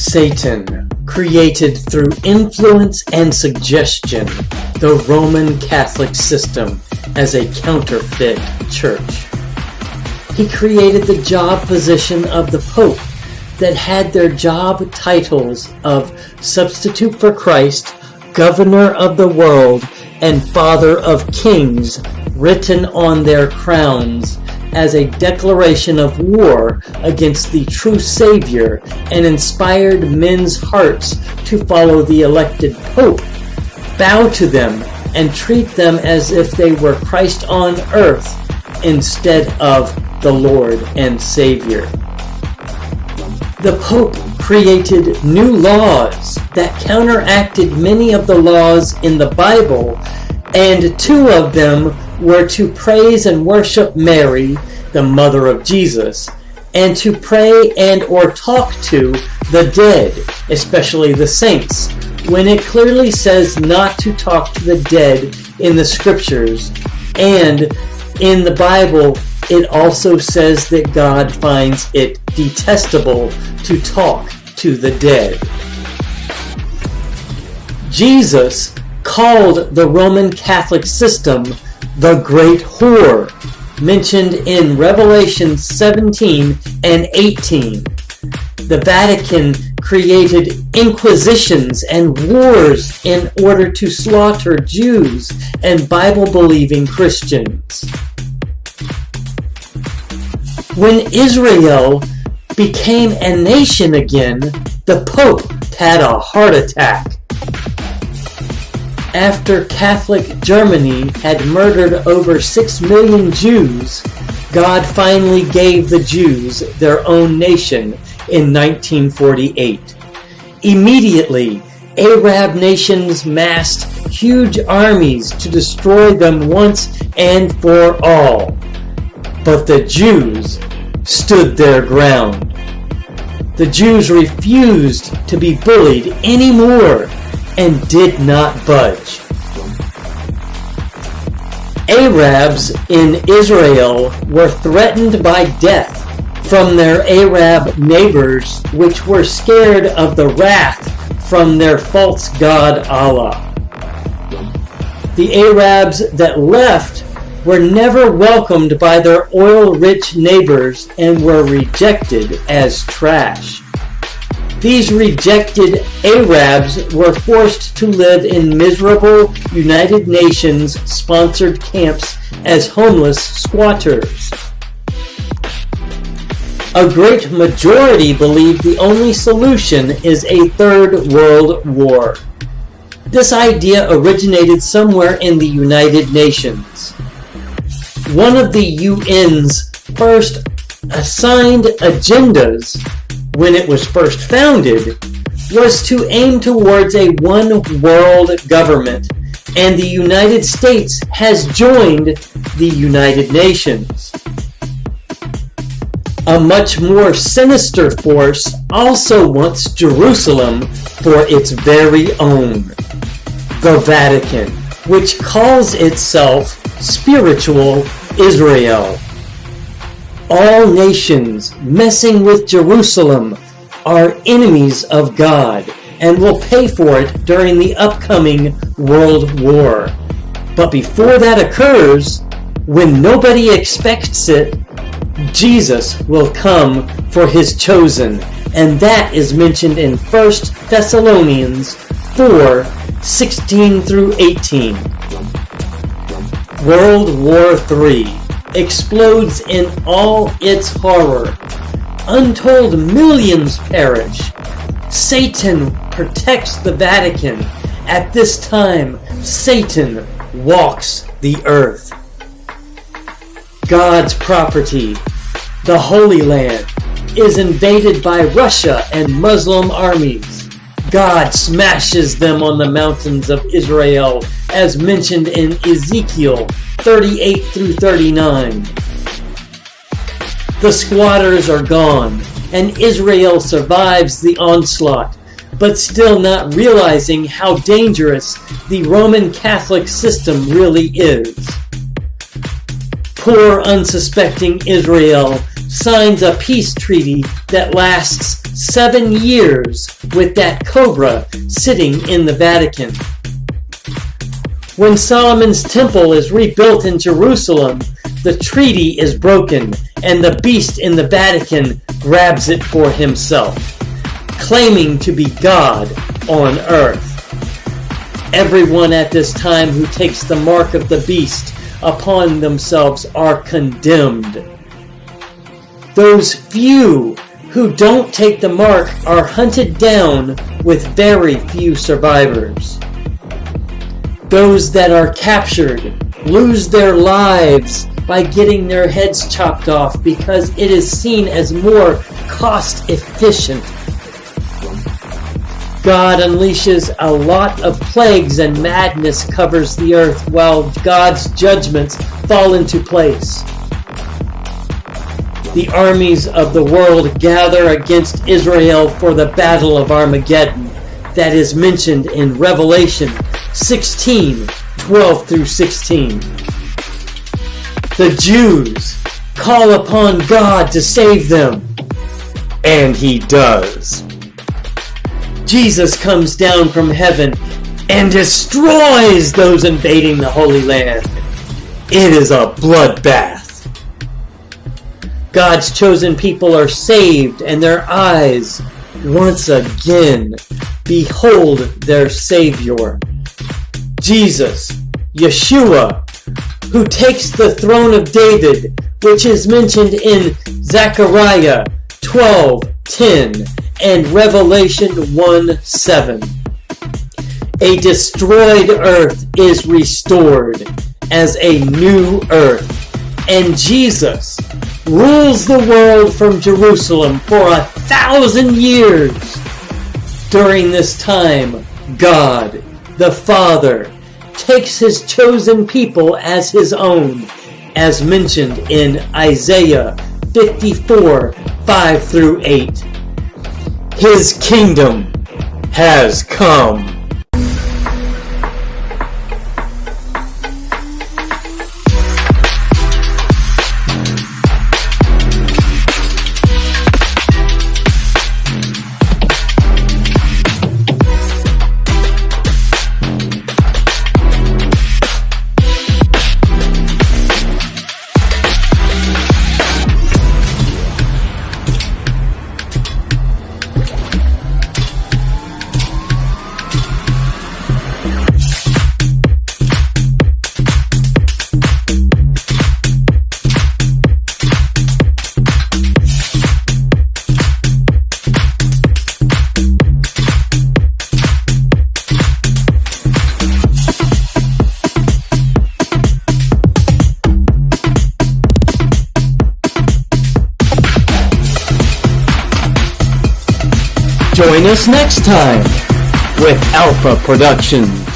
Satan created through influence and suggestion the Roman Catholic system as a counterfeit church. He created the job position of the Pope that had their job titles of Substitute for Christ, Governor of the World, and Father of Kings written on their crowns as a declaration of war against the true Savior, and inspired men's hearts to follow the elected Pope, bow to them, and treat them as if they were Christ on earth instead of the Lord and Savior. The Pope created new laws that counteracted many of the laws in the Bible, and two of them were to praise and worship Mary, the mother of Jesus, and to pray and or talk to the dead, especially the saints, when it clearly says not to talk to the dead in the scriptures. And in the Bible, it also says that God finds it detestable to talk to the dead. Jesus called the Roman Catholic system the Great Whore, mentioned in Revelation 17 and 18. The Vatican created inquisitions and wars in order to slaughter Jews and Bible-believing Christians. When Israel became a nation again, the Pope had a heart attack. After Catholic Germany had murdered over 6 million Jews, God finally gave the Jews their own nation in 1948. Immediately, Arab nations massed huge armies to destroy them once and for all. But the Jews stood their ground. The Jews refused to be bullied anymore and did not budge. Arabs in Israel were threatened by death from their Arab neighbors, which were scared of the wrath from their false god Allah. The Arabs that left were never welcomed by their oil-rich neighbors and were rejected as trash. These rejected Arabs were forced to live in miserable United Nations-sponsored camps as homeless squatters. A great majority believe the only solution is a third world war. This idea originated somewhere in the United Nations. One of the UN's first assigned agendas, when it was first founded, was to aim towards a one-world government, and the United States has joined the United Nations. A much more sinister force also wants Jerusalem for its very own. The Vatican, which calls itself spiritual Israel. All nations messing with Jerusalem are enemies of God and will pay for it during the upcoming World War. But before that occurs, when nobody expects it, Jesus will come for his chosen, and that is mentioned in 1 Thessalonians 4, 16 through 18. World War III explodes in all its horror. Untold millions perish. Satan protects the Vatican. At this time, Satan walks the earth. God's property, the Holy Land, is invaded by Russia and Muslim armies. God smashes them on the mountains of Israel, as mentioned in Ezekiel 38 through 39. The squatters are gone, and Israel survives the onslaught, but still not realizing how dangerous the Roman Catholic system really is. Poor unsuspecting Israel signs a peace treaty that lasts 7 years with that cobra sitting in the Vatican. When Solomon's temple is rebuilt in Jerusalem, the treaty is broken and the beast in the Vatican grabs it for himself, claiming to be God on earth. Everyone at this time who takes the mark of the beast upon themselves are condemned. Those few who don't take the mark are hunted down with very few survivors. Those that are captured lose their lives by getting their heads chopped off because it is seen as more cost efficient. God unleashes a lot of plagues and madness covers the earth while God's judgments fall into place. The armies of the world gather against Israel for the battle of Armageddon that is mentioned in Revelation 16:12 through 16. The Jews call upon God to save them, and He does. Jesus comes down from heaven and destroys those invading the Holy Land. It is a bloodbath. God's chosen people are saved, and their eyes once again behold their Savior, Jesus, Yeshua, who takes the throne of David, which is mentioned in Zechariah 12:10 and Revelation 1:7. A destroyed earth is restored as a new earth, and Jesus rules the world from Jerusalem for 1,000 years. During this time, God, the Father, takes His chosen people as His own, as mentioned in Isaiah 54:5 through 8. His kingdom has come. Join us next time with Alpha Productions.